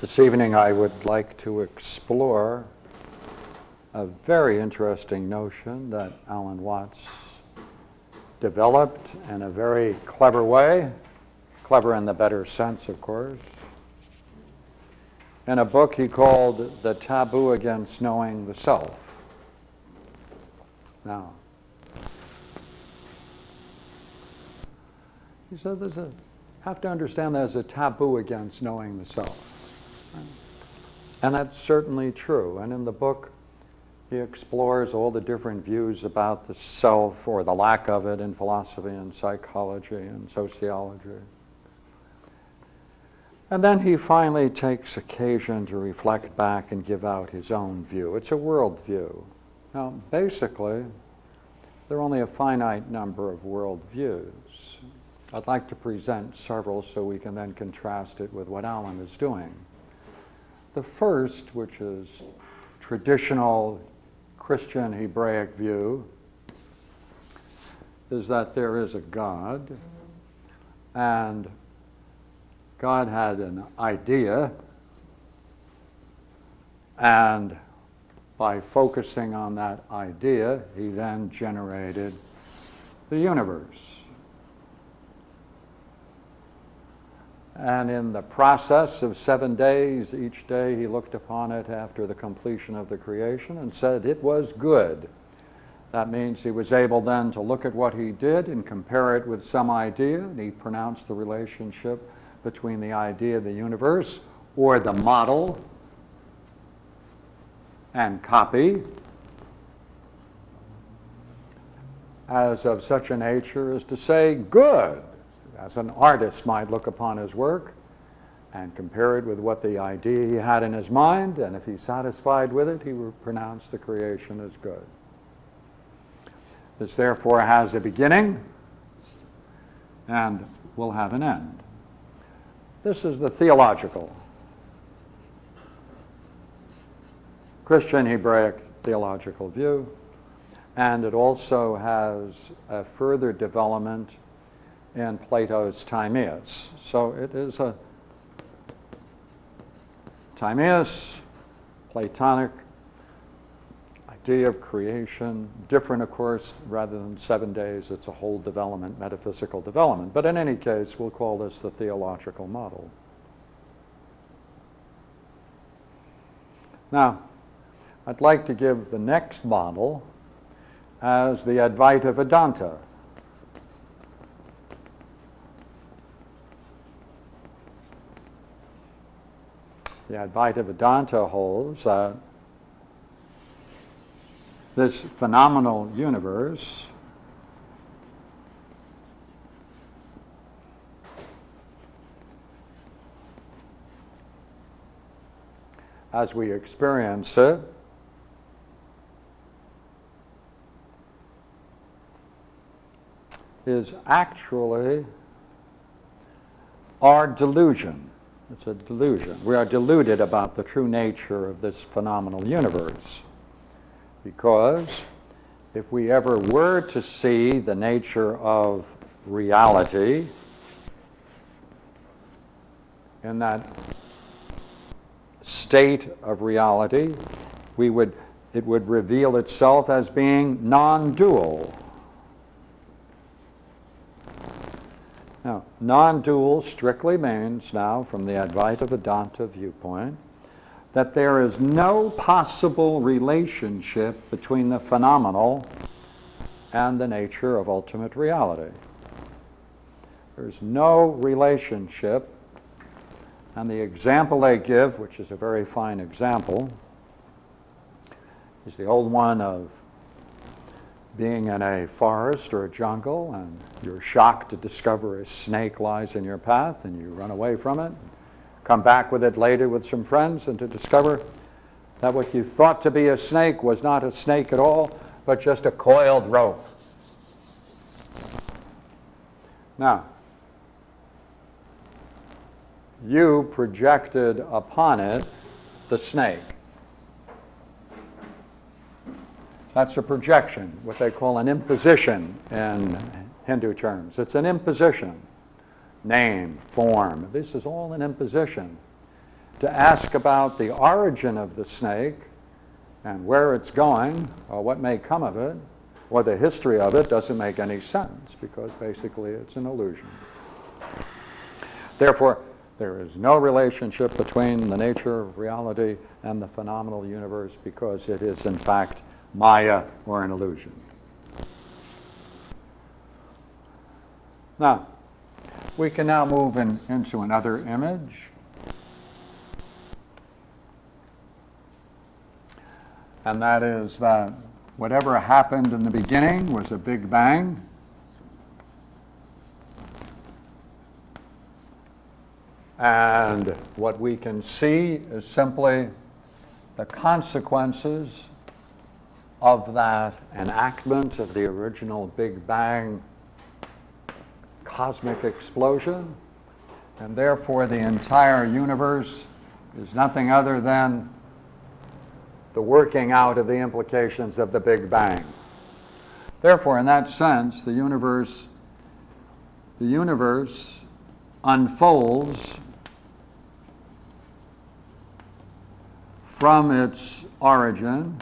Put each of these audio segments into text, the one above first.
This evening I would like to explore a very interesting notion that Alan Watts developed in a very clever way, clever in the better sense, of course, in a book he called The Taboo Against Knowing the Self. Now, he said have to understand there's a taboo against knowing the self. And that's certainly true. And in the book, he explores all the different views about the self, or the lack of it, in philosophy and psychology and sociology. And then he finally takes occasion to reflect back and give out his own view. It's a world view. Now, basically, there are only a finite number of world views. I'd like to present several so we can then contrast it with what Alan is doing. The first, which is traditional Christian Hebraic view, is that there is a God, and God had an idea, and by focusing on that idea, he then generated the universe. And in the process of 7 days, each day he looked upon it after the completion of the creation and said it was good. That means he was able then to look at what he did and compare it with some idea, and he pronounced the relationship between the idea of the universe, or the model, and copy, as of such a nature as to say good. As an artist might look upon his work and compare it with what the idea he had in his mind, and if he's satisfied with it, he would pronounce the creation as good. This therefore has a beginning and will have an end. This is the theological, Christian Hebraic theological view, and it also has a further development in Plato's Timaeus. So it is a Timaeus, Platonic idea of creation, different, of course, rather than 7 days, it's a whole development, metaphysical development. But in any case, we'll call this the theological model. Now, I'd like to give the next model as the Advaita Vedanta. The Advaita Vedanta holds that this phenomenal universe as we experience it is actually our delusion. It's a delusion. We are deluded about the true nature of this phenomenal universe, because if we ever were to see the nature of reality in that state of reality, it would reveal itself as being non-dual. Now, non-dual strictly means now, from the Advaita Vedanta viewpoint, that there is no possible relationship between the phenomenal and the nature of ultimate reality. There's no relationship, and the example they give, which is a very fine example, is the old one of being in a forest or a jungle, and you're shocked to discover a snake lies in your path, and you run away from it, come back with it later with some friends, and to discover that what you thought to be a snake was not a snake at all, but just a coiled rope. Now, you projected upon it the snake. That's a projection, what they call an imposition in Hindu terms. It's an imposition. Name, form, this is all an imposition. to ask about the origin of the snake and where it's going or what may come of it or the history of it doesn't make any sense, because basically it's an illusion. Therefore, there is no relationship between the nature of reality and the phenomenal universe, because it is in fact Maya, or an illusion. Now, we can now move into another image. And that is that whatever happened in the beginning was a big bang. And what we can see is simply the consequences of that enactment of the original Big Bang cosmic explosion. And therefore, the entire universe is nothing other than the working out of the implications of the Big Bang. Therefore, in that sense, the universe unfolds from its origin,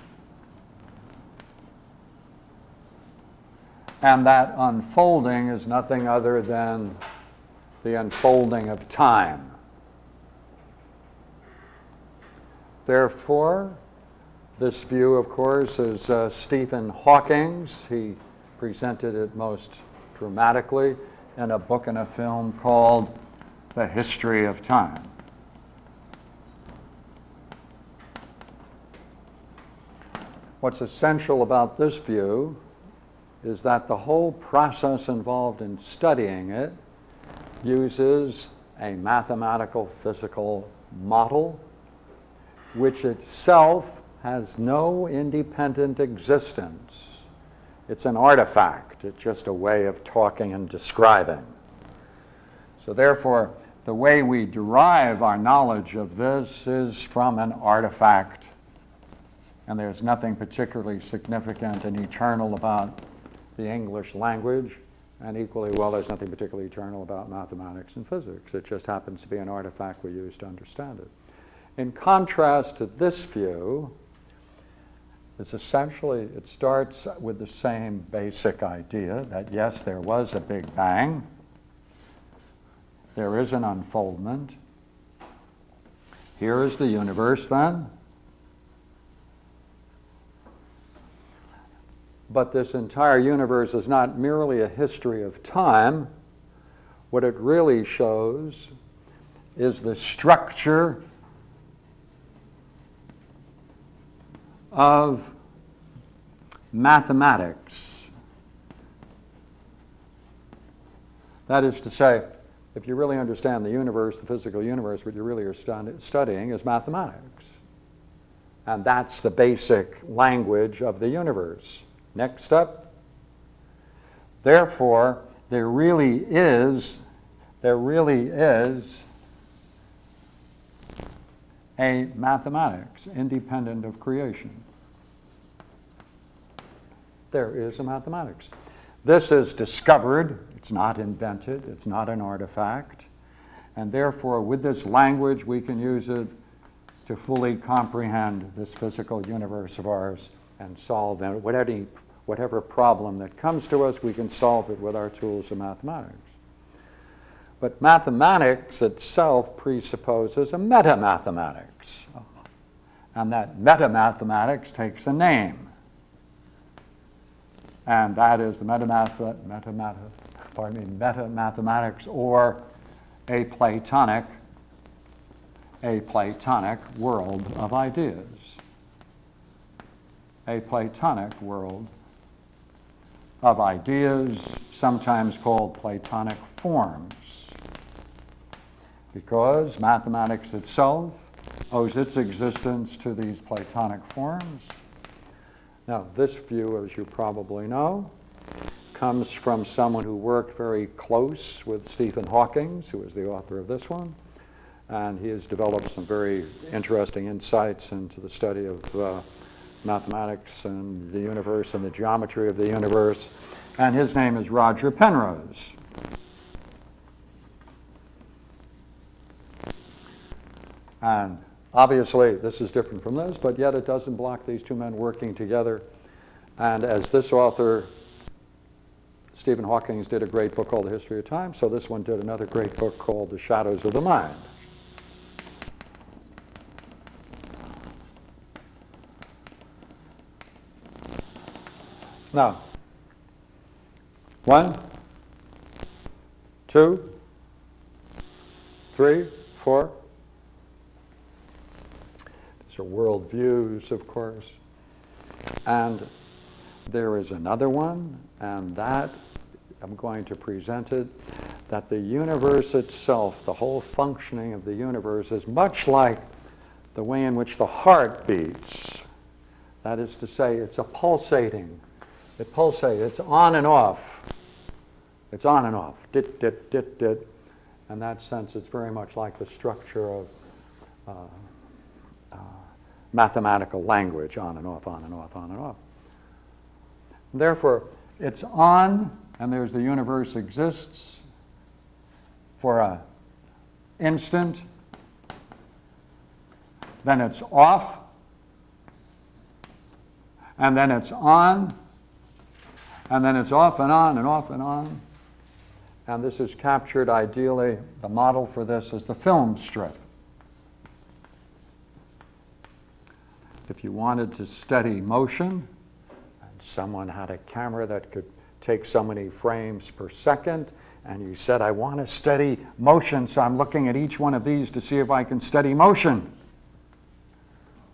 and that unfolding is nothing other than the unfolding of time. Therefore, this view, of course, is Stephen Hawking's. He presented it most dramatically in a book and a film called The History of Time. What's essential about this view is that the whole process involved in studying it uses a mathematical physical model which itself has no independent existence. It's an artifact. It's just a way of talking and describing. So therefore, the way we derive our knowledge of this is from an artifact, and there's nothing particularly significant and eternal about the English language, and equally well, there's nothing particularly eternal about mathematics and physics. It just happens to be an artifact we use to understand it. In contrast to this view, it's essentially, it starts with the same basic idea that yes, there was a Big Bang, there is an unfoldment. Here is the universe then. But this entire universe is not merely a history of time. What it really shows is the structure of mathematics. That is to say, if you really understand the universe, the physical universe, what you really are studying is mathematics. And that's the basic language of the universe. Next up. Therefore, there really is a mathematics independent of creation. There is a mathematics. This is discovered. It's not invented. It's not an artifact. And therefore, with this language, we can use it to fully comprehend this physical universe of ours and solve it. Whatever problem that comes to us, we can solve it with our tools of mathematics. But mathematics itself presupposes a meta-mathematics. And that meta-mathematics takes a name. And that is the meta-mathematics, or a Platonic world of ideas. A Platonic world of ideas, sometimes called Platonic forms, because mathematics itself owes its existence to these Platonic forms. Now, this view, as you probably know, comes from someone who worked very close with Stephen Hawking, who is the author of this one, and he has developed some very interesting insights into the study of mathematics and the universe and the geometry of the universe, and his name is Roger Penrose. And obviously, this is different from this, but yet it doesn't block these two men working together. And as this author, Stephen Hawking, did a great book called The History of Time, so this one did another great book called The Shadows of the Mind. Now, 1, 2, 3, 4. These are worldviews, of course. And there is another one, and that, I'm going to present it, that the universe itself, the whole functioning of the universe, is much like the way in which the heart beats. That is to say, it's a pulsating. It pulsates. It's on and off. It's on and off. Dit, dit, dit, dit. In that sense, it's very much like the structure of mathematical language, on and off, on and off, on and off. Therefore, it's on, and there's the universe exists for an instant. Then it's off, and then it's on, and then it's off and on and off and on. And this is captured ideally, the model for this is the film strip. If you wanted to study motion, and someone had a camera that could take so many frames per second, and you said, I want to study motion, so I'm looking at each one of these to see if I can study motion.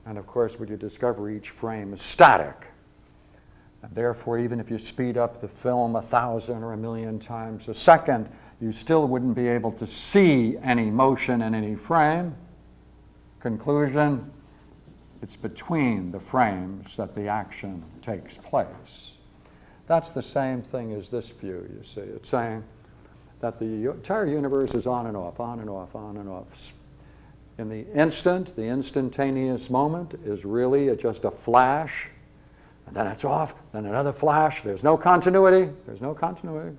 And of course, what you discover, each frame is static. And therefore, even if you speed up the film 1,000 or 1,000,000 times a second, you still wouldn't be able to see any motion in any frame. Conclusion, it's between the frames that the action takes place. That's the same thing as this view, you see. It's saying that the entire universe is on and off, on and off, on and off. In the instant, the instantaneous moment is really just a flash, and then it's off, then another flash. There's no continuity. There's no continuity.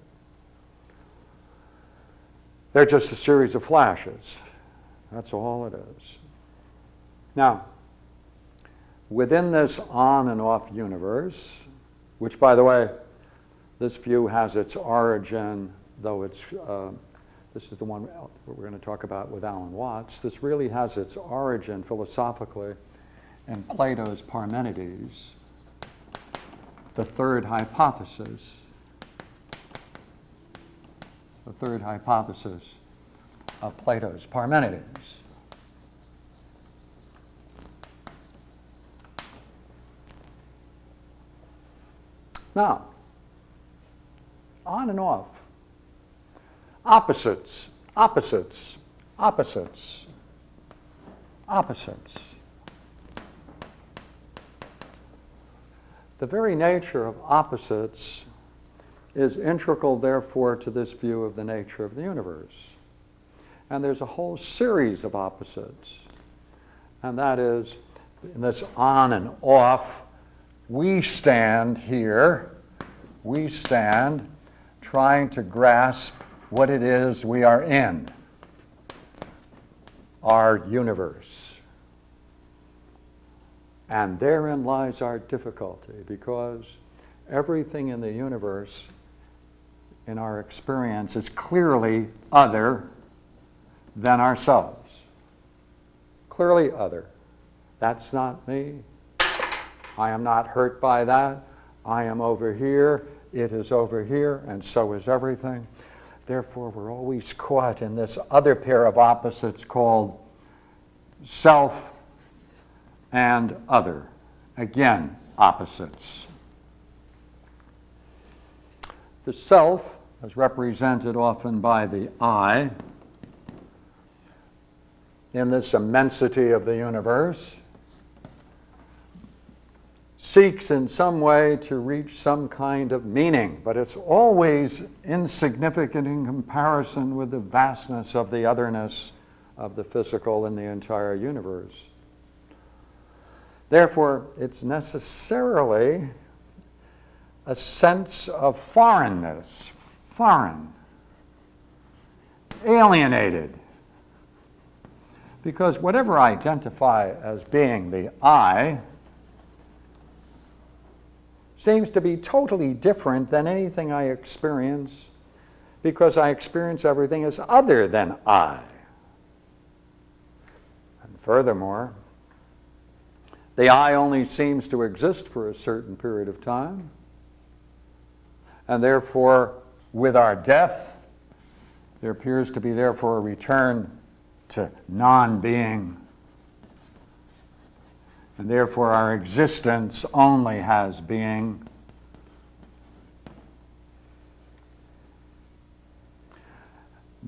They're just a series of flashes. That's all it is. Now, within this on and off universe, which, by the way, this view has its origin, though it's, this is the one we're going to talk about with Alan Watts, this really has its origin philosophically in Plato's Parmenides, the third hypothesis. The third hypothesis of Plato's Parmenides. Now, on and off. Opposites, opposites, opposites, opposites. The very nature of opposites is integral, therefore, to this view of the nature of the universe. And there's a whole series of opposites. And that is, in this on and off, we stand here, we stand trying to grasp what it is we are in, our universe. And therein lies our difficulty, because everything in the universe, in our experience, is clearly other than ourselves. Clearly other. That's not me. I am not hurt by that. I am over here. It is over here, and so is everything. Therefore, we're always caught in this other pair of opposites called self and other. Again, opposites. The self is represented often by the I in this immensity of the universe, seeks in some way to reach some kind of meaning, but it's always insignificant in comparison with the vastness of the otherness of the physical in the entire universe. Therefore, it's necessarily a sense of foreignness, foreign, alienated, Because whatever I identify as being the I seems to be totally different than anything I experience, because I experience everything as other than I. And furthermore, the I only seems to exist for a certain period of time, and therefore, with our death, there appears to be therefore a return to non-being, and therefore our existence only has being.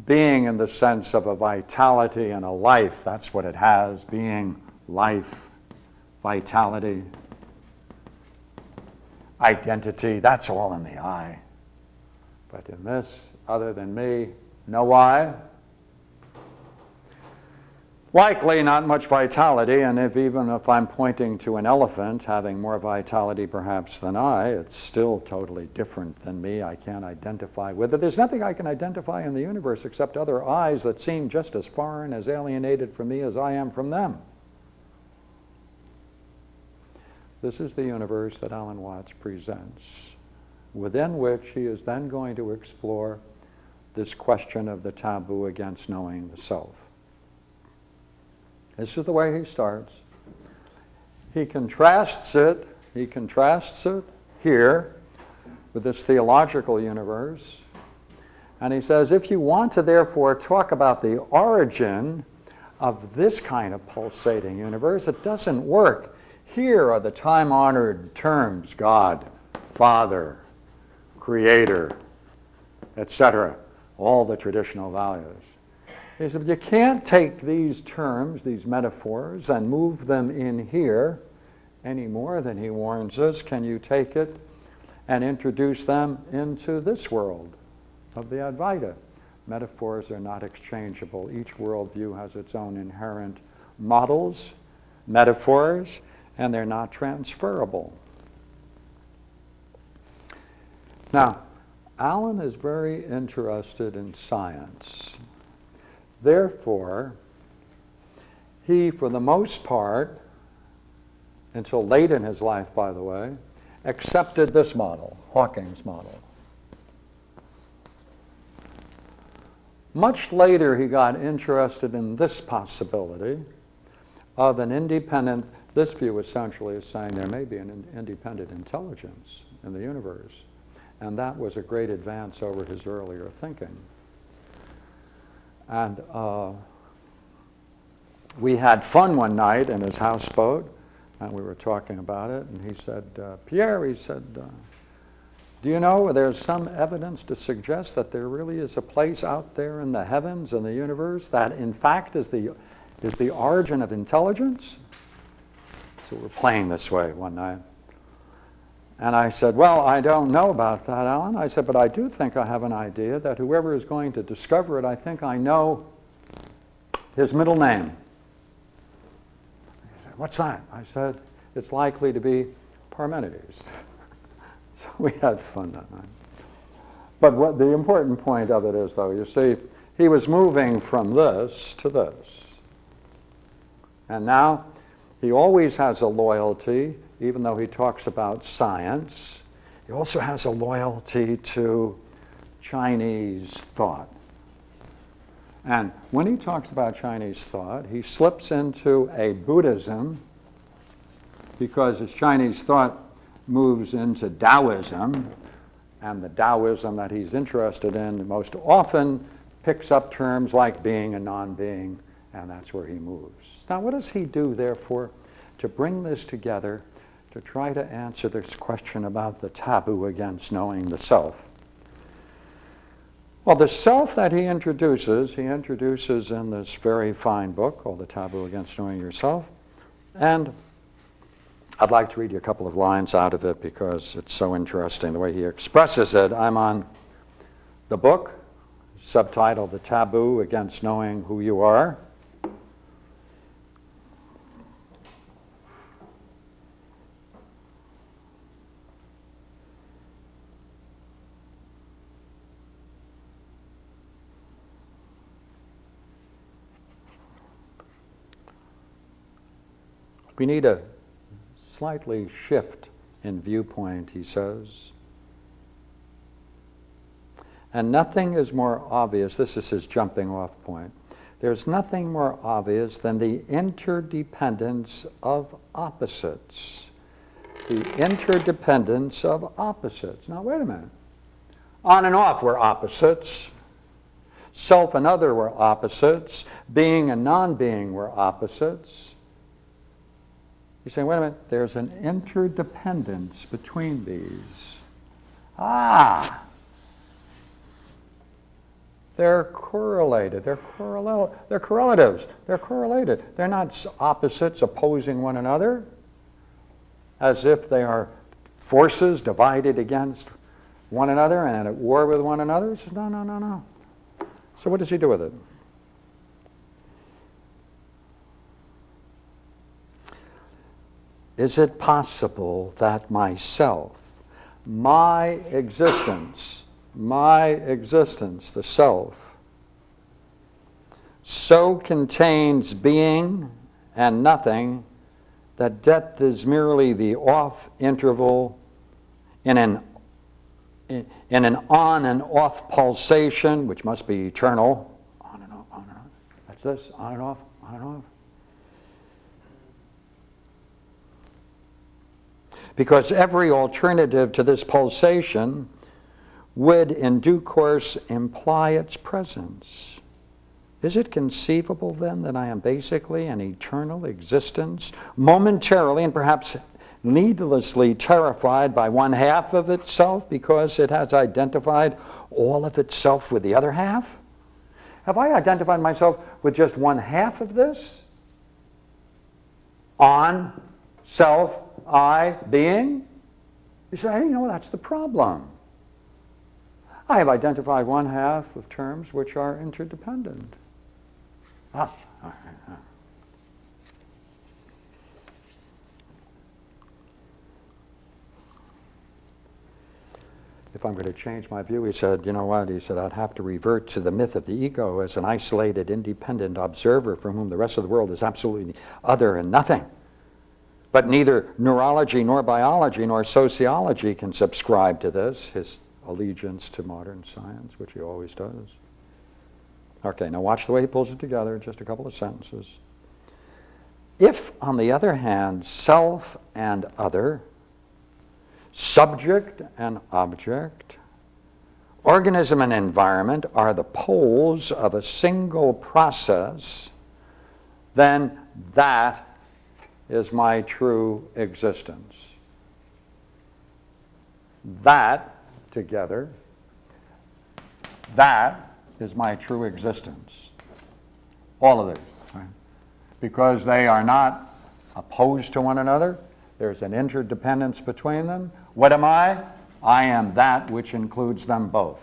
Being in the sense of a vitality and a life, that's what it has, being, life, vitality, identity, that's all in the I. But in this, other than me, no I. Likely not much vitality, and even if I'm pointing to an elephant having more vitality perhaps than I, it's still totally different than me. I can't identify with it. There's nothing I can identify in the universe except other I's that seem just as foreign, as alienated from me as I am from them. This is the universe that Alan Watts presents, within which he is then going to explore this question of the taboo against knowing the self. This is the way he starts. He contrasts it here with this theological universe. And he says, if you want to therefore talk about the origin of this kind of pulsating universe, it doesn't work. Here are the time-honored terms, God, Father, Creator, etc., all the traditional values. He said, you can't take these terms, these metaphors, and move them in here any more than he warns us. Can you take it and introduce them into this world of the Advaita? Metaphors are not exchangeable. Each worldview has its own inherent models, metaphors, and they're not transferable. Now, Alan is very interested in science. Therefore, he, for the most part, until late in his life, by the way, accepted this model, Hawking's model. Much later, he got interested in this possibility of an independent, this view essentially is saying there may be an independent intelligence in the universe, and that was a great advance over his earlier thinking. And we had fun one night in his houseboat, and we were talking about it, and he said, Pierre, he said, do you know there's some evidence to suggest that there really is a place out there in the heavens and the universe that in fact is the origin of intelligence? So we're playing this way one night. And I said, well, I don't know about that, Alan. I said, but I do think I have an idea that whoever is going to discover it, I think I know his middle name. He said, what's that? I said, it's likely to be Parmenides. So we had fun that night. But what the important point of it is, though, you see, he was moving from this to this. And now he always has a loyalty. Even though he talks about science, he also has a loyalty to Chinese thought. And when he talks about Chinese thought, he slips into a Buddhism, because his Chinese thought moves into Taoism, and the Taoism that he's interested in most often picks up terms like being and non-being, and that's where he moves. Now, what does he do, therefore, to bring this together, to try to answer this question about the taboo against knowing the self? Well, the self that he introduces in this very fine book called The Taboo Against Knowing Yourself. And I'd like to read you a couple of lines out of it because it's so interesting the way he expresses it. I'm on the book, subtitled The Taboo Against Knowing Who You Are. We need a slightly shift in viewpoint, he says. And nothing is more obvious, this is his jumping off point, there's nothing more obvious than the interdependence of opposites. The interdependence of opposites. Now, wait a minute. On and off were opposites. Self and other were opposites. Being and non-being were opposites. You say, wait a minute, there's an interdependence between these. Ah! They're correlated. They're correlatives. They're correlated. They're not opposites opposing one another as if they are forces divided against one another and at war with one another. He says, no, no, no, no. So what does he do with it? Is it possible that myself, my existence, the self, so contains being and nothing that death is merely the off interval in an on and off pulsation, which must be eternal, on and off, on and off. That's this, on and off, on and off. Because every alternative to this pulsation would in due course imply its presence. Is it conceivable then that I am basically an eternal existence, momentarily and perhaps needlessly terrified by one half of itself because it has identified all of itself with the other half? Have I identified myself with just one half of this? On, self, I, being? You say, hey, you know, that's the problem. I have identified one half of terms which are interdependent. If I'm going to change my view, he said, you know what? He said, I'd have to revert to the myth of the ego as an isolated, independent observer from whom the rest of the world is absolutely other and nothing. But neither neurology nor biology nor sociology can subscribe to this, his allegiance to modern science, which he always does. Okay, now watch the way he pulls it together, just a couple of sentences. If, on the other hand, self and other, subject and object, organism and environment are the poles of a single process, then that is my true existence. That together, that is my true existence. All of these, right? Because they are not opposed to one another, there's an interdependence between them. What am I? I am that which includes them both.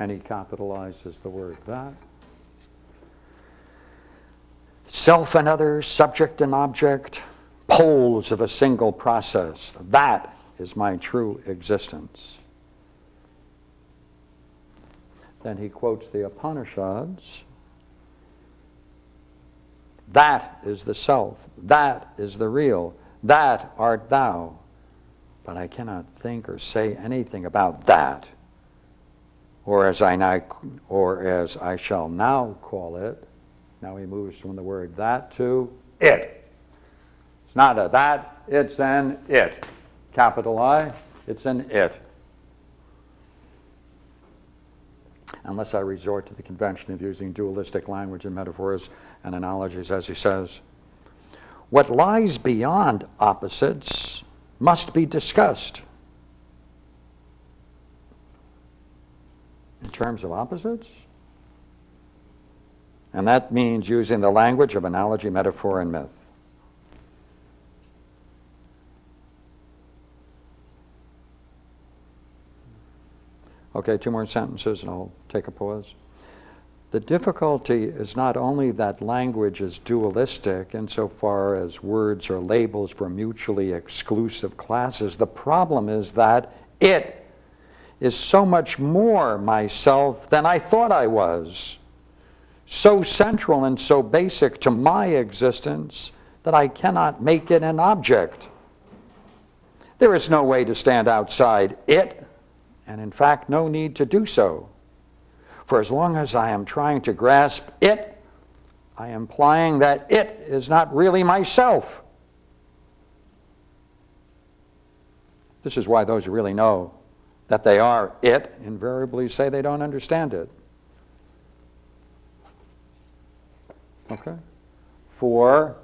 And he capitalizes the word that. Self and other, subject and object, poles of a single process. That is my true existence. Then he quotes the Upanishads. That is the self. That is the real. That art thou. But I cannot think or say anything about that. Or as I shall now call it. Now he moves from the word that to it. It's not a that, it's an it. Capital I, it's an it. Unless I resort to the convention of using dualistic language and metaphors and analogies, as he says. What lies beyond opposites must be discussed. In terms of opposites? And that means using the language of analogy, metaphor, and myth. Okay, 2 more sentences and I'll take a pause. The difficulty is not only that language is dualistic insofar as words are labels for mutually exclusive classes. The problem is that it is so much more myself than I thought I was. so central and so basic to my existence that I cannot make it an object. There is no way to stand outside it, and in fact, no need to do so. For as long as I am trying to grasp it, I am implying that it is not really myself. This is why those who really know that they are it invariably say they don't understand it. Okay? For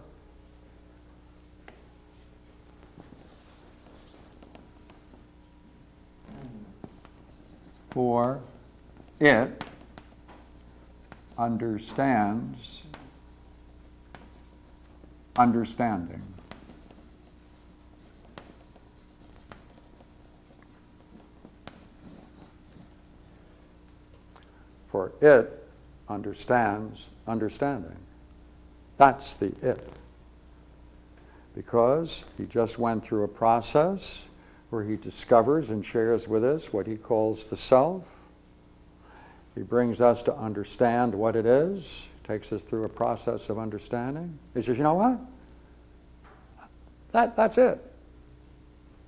it understands understanding. For it understands understanding. That's the it. Because he just went through a process where he discovers and shares with us what he calls the self. He brings us to understand what it is, takes us through a process of understanding. He says, you know what? That's it.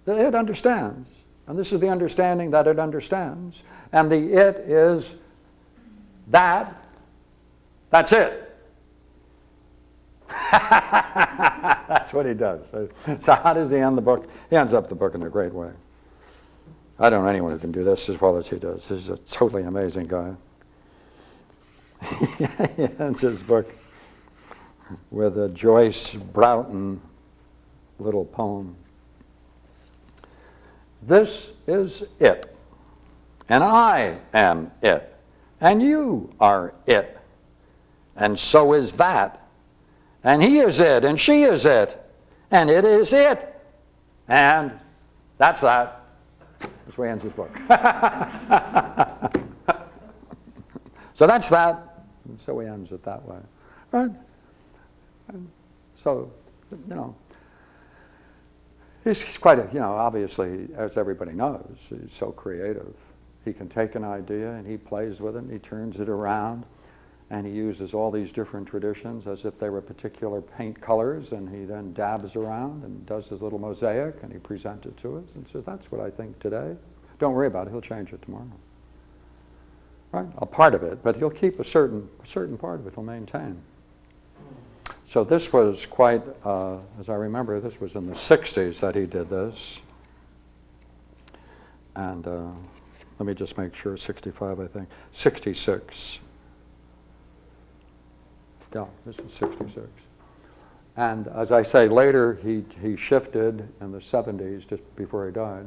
It understands. And this is the understanding that it understands. And the it is that's it. That's what he does. So how does he end the book? He ends up the book in a great way. I don't know anyone who can do this as well as he does. He's a totally amazing guy. He ends his book with a Joyce Broughton little poem. This is it, and I am it, and you are it, and so is that, and he is it, and she is it, and it is it, and that's that. That's where he ends his book. So that's that. And so he ends it that way. Right? And so, you know, he's quite a, you know, obviously, as everybody knows, he's so creative. He can take an idea and he plays with it and he turns it around and he uses all these different traditions as if they were particular paint colors, and he then dabs around and does his little mosaic and he presents it to us and says, that's what I think today. Don't worry about it, he'll change it tomorrow. Right? A part of it, but he'll keep a certain part of it, he'll maintain. So this was quite, as I remember, this was in the 60s that he did this. And let me just make sure, 65, I think. 66. Yeah, this was 66. And as I say, later he shifted in the 70s, just before he died,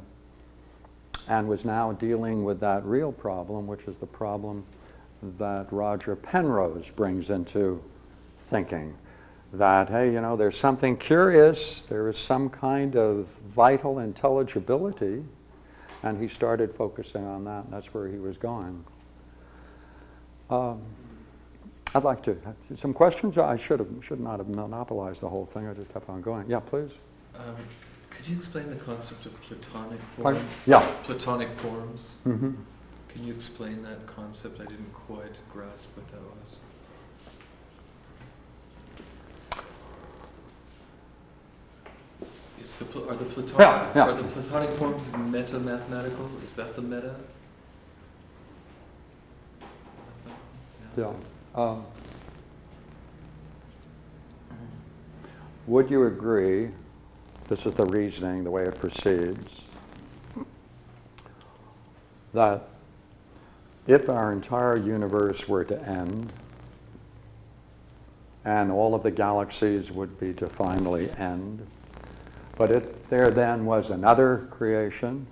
and was now dealing with that real problem, which is the problem that Roger Penrose brings into thinking. That, hey, you know, there's something curious, there is some kind of vital intelligibility, and he started focusing on that, and that's where he was going. I'd like to have some questions. I should not have monopolized the whole thing. I just kept on going. Yeah, please. Could you explain the concept of Platonic form? Pardon? Yeah. Platonic forms. Mm-hmm. Can you explain that concept? I didn't quite grasp what that was. Are the Platonic forms meta-mathematical? Is that the meta? Yeah. Would you agree, this is the reasoning, the way it proceeds, that if our entire universe were to end, and all of the galaxies would be to finally end, but if there then was another creation,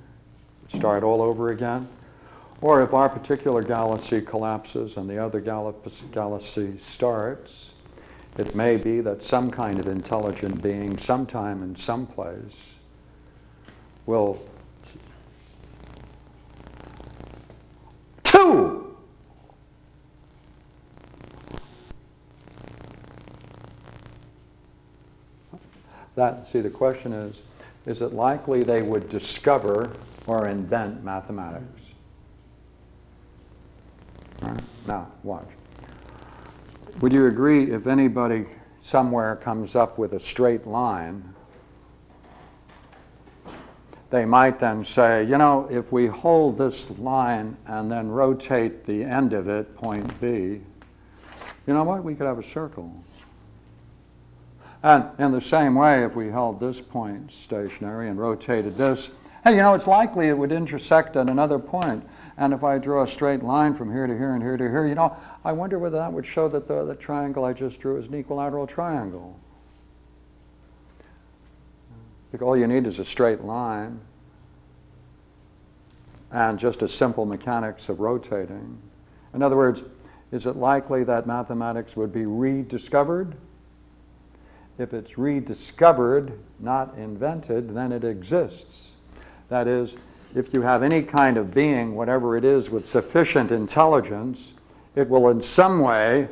start all over again, or if our particular galaxy collapses and the other galaxy starts, it may be that some kind of intelligent being sometime in some place will see, the question is it likely they would discover or invent mathematics? All right? Now, watch. Would you agree if anybody somewhere comes up with a straight line, they might then say, you know, if we hold this line and then rotate the end of it, point B, you know what, we could have a circle. And in the same way, if we held this point stationary and rotated this, hey, you know, it's likely it would intersect at another point. And if I draw a straight line from here to here and here to here, you know, I wonder whether that would show that the triangle I just drew is an equilateral triangle. Because all you need is a straight line and just a simple mechanics of rotating. In other words, is it likely that mathematics would be rediscovered? If it's rediscovered, not invented, then it exists. That is, if you have any kind of being, whatever it is, with sufficient intelligence, it will in some way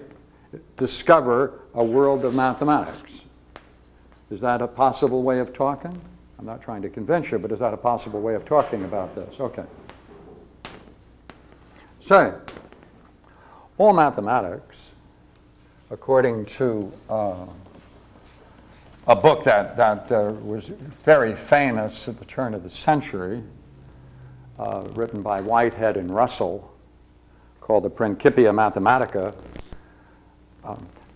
discover a world of mathematics. Is that a possible way of talking? I'm not trying to convince you, but is that a possible way of talking about this? Okay. Say, all mathematics, according to a book that was very famous at the turn of the century, written by Whitehead and Russell, called the Principia Mathematica.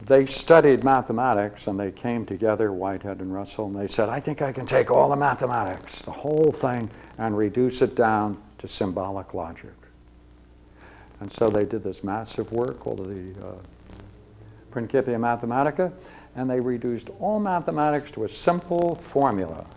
They studied mathematics and they came together, Whitehead and Russell, and they said, I think I can take all the mathematics, the whole thing, and reduce it down to symbolic logic. And so they did this massive work called the Principia Mathematica, and they reduced all mathematics to a simple formula.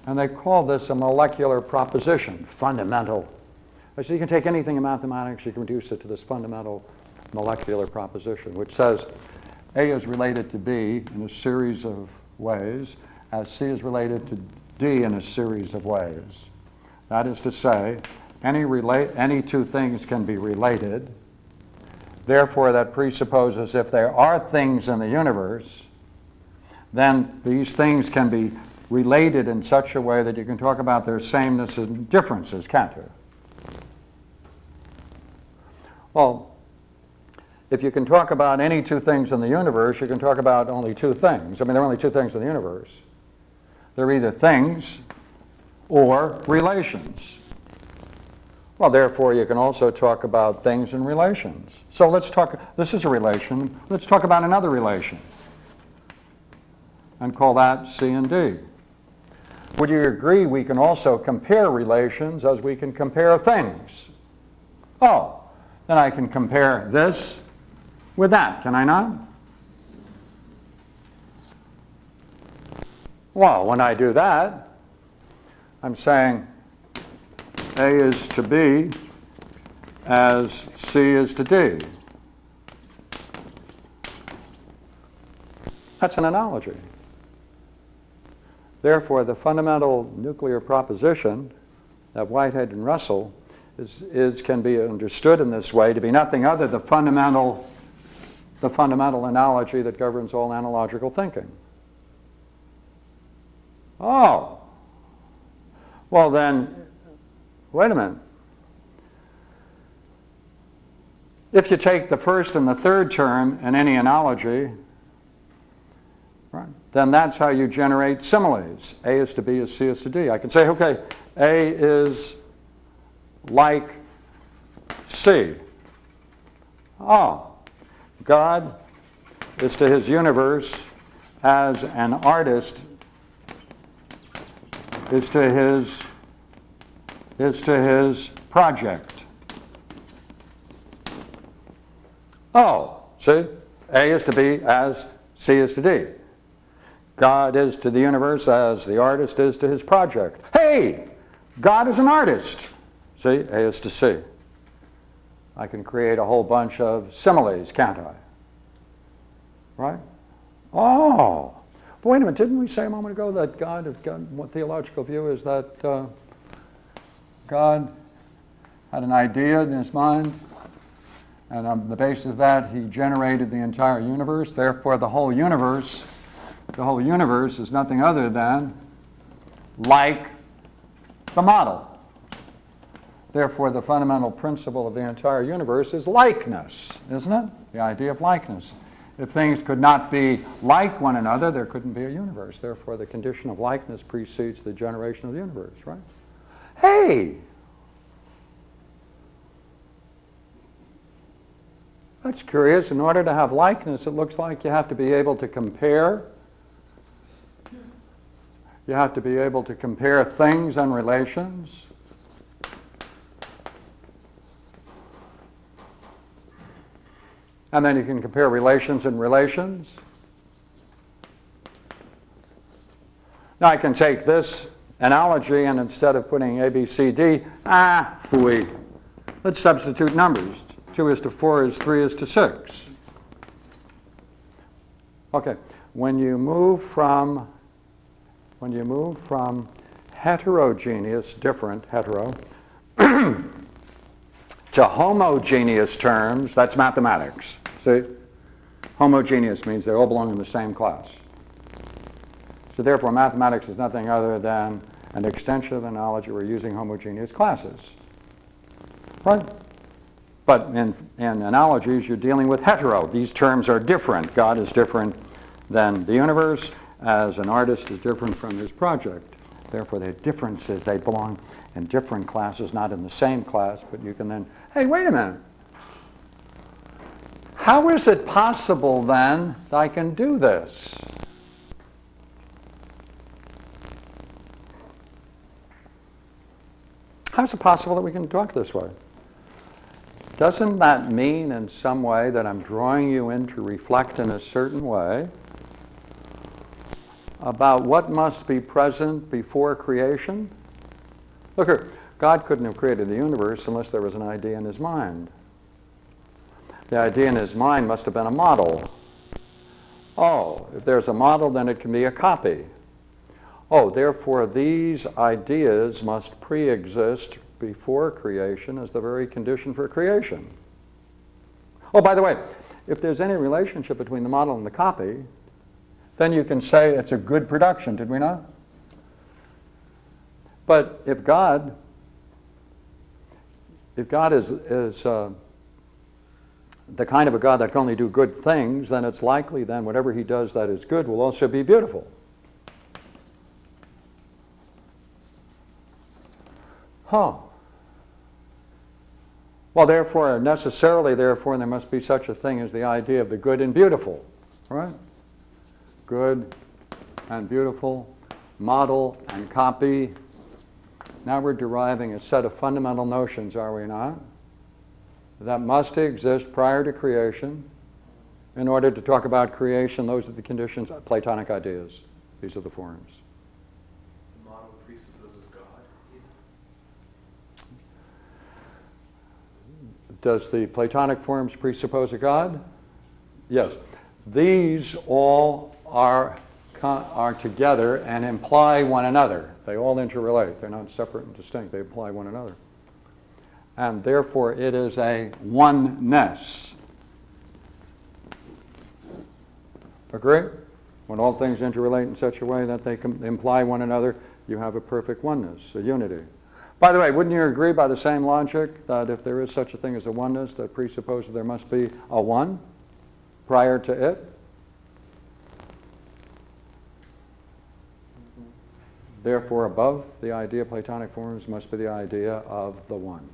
And they call this a molecular proposition, fundamental. So you can take anything in mathematics, you can reduce it to this fundamental molecular proposition, which says A is related to B in a series of ways, as C is related to D in a series of ways. That is to say, any two things can be related. Therefore, that presupposes if there are things in the universe, then these things can be related in such a way that you can talk about their sameness and differences, can't you? Well, if you can talk about any two things in the universe, you can talk about only two things. I mean, there are only two things in the universe. They're either things or relations. Well, therefore, you can also talk about things and relations. So let's talk, this is a relation, let's talk about another relation and call that C and D. Would you agree we can also compare relations as we can compare things? Oh, then I can compare this with that, can I not? Well, when I do that, I'm saying A is to B as C is to D. That's an analogy. Therefore, the fundamental nuclear proposition that Whitehead and Russell can be understood in this way to be nothing other than the fundamental analogy that governs all analogical thinking. Oh, well then, wait a minute. If you take the first and the third term in any analogy, right, then that's how you generate similes. A is to B as C is to D. I can say, okay, A is like C. Oh, God is to his universe as an artist is to his project. Oh, see? A is to B as C is to D. God is to the universe as the artist is to his project. Hey, God is an artist. See, A is to C. I can create a whole bunch of similes, can't I? Right? Oh, but wait a minute, didn't we say a moment ago that what theological view is that God had an idea in his mind, and on the basis of that, he generated the entire universe. Therefore, the whole universe is nothing other than like the model. Therefore, the fundamental principle of the entire universe is likeness, isn't it? The idea of likeness. If things could not be like one another, there couldn't be a universe. Therefore, the condition of likeness precedes the generation of the universe, right? Hey! That's curious. In order to have likeness, it looks like you have to be able to compare. You have to be able to compare things and relations. And then you can compare relations and relations. Now I can take this analogy and instead of putting A, B, C, D, phooey. Let's substitute numbers. 2 is to 4 is 3 is to 6. Okay, when you move from heterogeneous, different, hetero, to homogeneous terms, that's mathematics. See? Homogeneous means they all belong in the same class. So therefore, mathematics is nothing other than an extension of the knowledge that we're using homogeneous classes. Right? But in analogies, you're dealing with hetero. These terms are different. God is different than the universe, as an artist is different from his project. Therefore, they're differences. They belong in different classes, not in the same class, but you can then, hey, wait a minute. How is it possible, then, that I can do this? How is it possible that we can talk this way? Doesn't that mean in some way that I'm drawing you in to reflect in a certain way about what must be present before creation? Look here, God couldn't have created the universe unless there was an idea in his mind. The idea in his mind must have been a model. Oh, if there's a model, then it can be a copy. Oh, therefore these ideas must pre-exist before creation as the very condition for creation. Oh, by the way, if there's any relationship between the model and the copy, then you can say it's a good production, did we not? But if God is the kind of a God that can only do good things, then it's likely then whatever he does that is good will also be beautiful. Huh. Well, therefore, necessarily, therefore, there must be such a thing as the idea of the good and beautiful, right? Good and beautiful, model and copy. Now we're deriving a set of fundamental notions, are we not? That must exist prior to creation. In order to talk about creation, those are the conditions, Platonic ideas. These are the forms. The model presupposes God. Does the Platonic forms presuppose a God? Yes. These all are together and imply one another. They all interrelate. They're not separate and distinct. They imply one another. And therefore, it is a oneness. Agree? When all things interrelate in such a way that they imply one another, you have a perfect oneness, a unity. By the way, wouldn't you agree by the same logic that if there is such a thing as a oneness, that presupposes there must be a one prior to it? Therefore, above the idea of Platonic forms must be the idea of the one.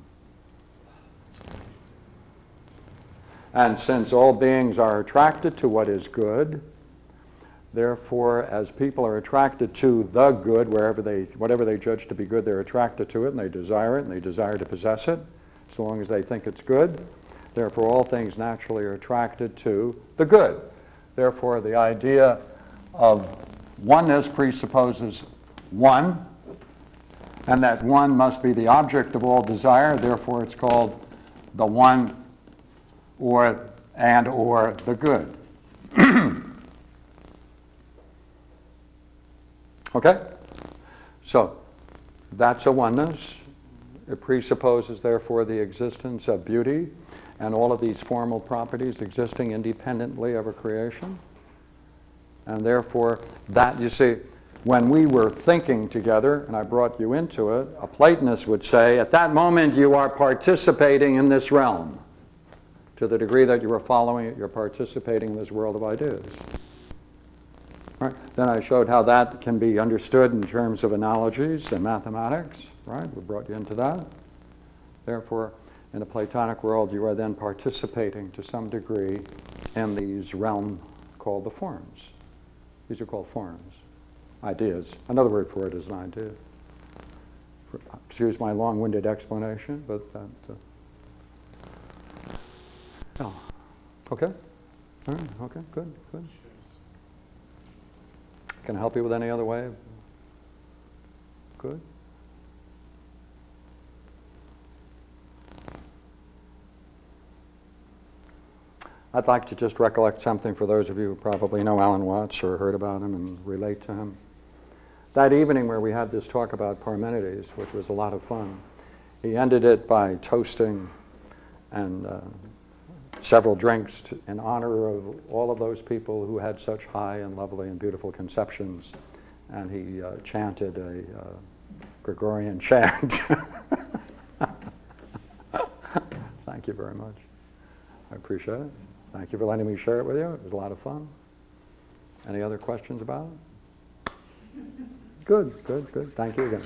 And since all beings are attracted to what is good, therefore, as people are attracted to the good, whatever they judge to be good, they're attracted to it, and they desire to possess it, so long as they think it's good. Therefore, all things naturally are attracted to the good. Therefore, the idea of oneness presupposes one, and that one must be the object of all desire. Therefore, it's called the one or the good. Okay? So that's a oneness. It presupposes, therefore, the existence of beauty and all of these formal properties existing independently of a creation. And therefore, that, you see, when we were thinking together, and I brought you into it, a Platonist would say, at that moment you are participating in this realm. To the degree that you are following it, you're participating in this world of ideas. Right? Then I showed how that can be understood in terms of analogies and mathematics. Right? We brought you into that. Therefore, in the Platonic world, you are then participating to some degree in these realms called the forms. These are called forms, ideas. Another word for it is an idea. Excuse my long-winded explanation, but that. Oh, okay. All right. Okay. Good. Good. Can I help you with any other way? Good. I'd like to just recollect something for those of you who probably know Alan Watts or heard about him and relate to him. That evening where we had this talk about Parmenides, which was a lot of fun, he ended it by toasting and several drinks in honor of all of those people who had such high and lovely and beautiful conceptions. And he chanted a Gregorian chant. Thank you very much. I appreciate it. Thank you for letting me share it with you. It was a lot of fun. Any other questions about it? Good, good, good. Thank you again.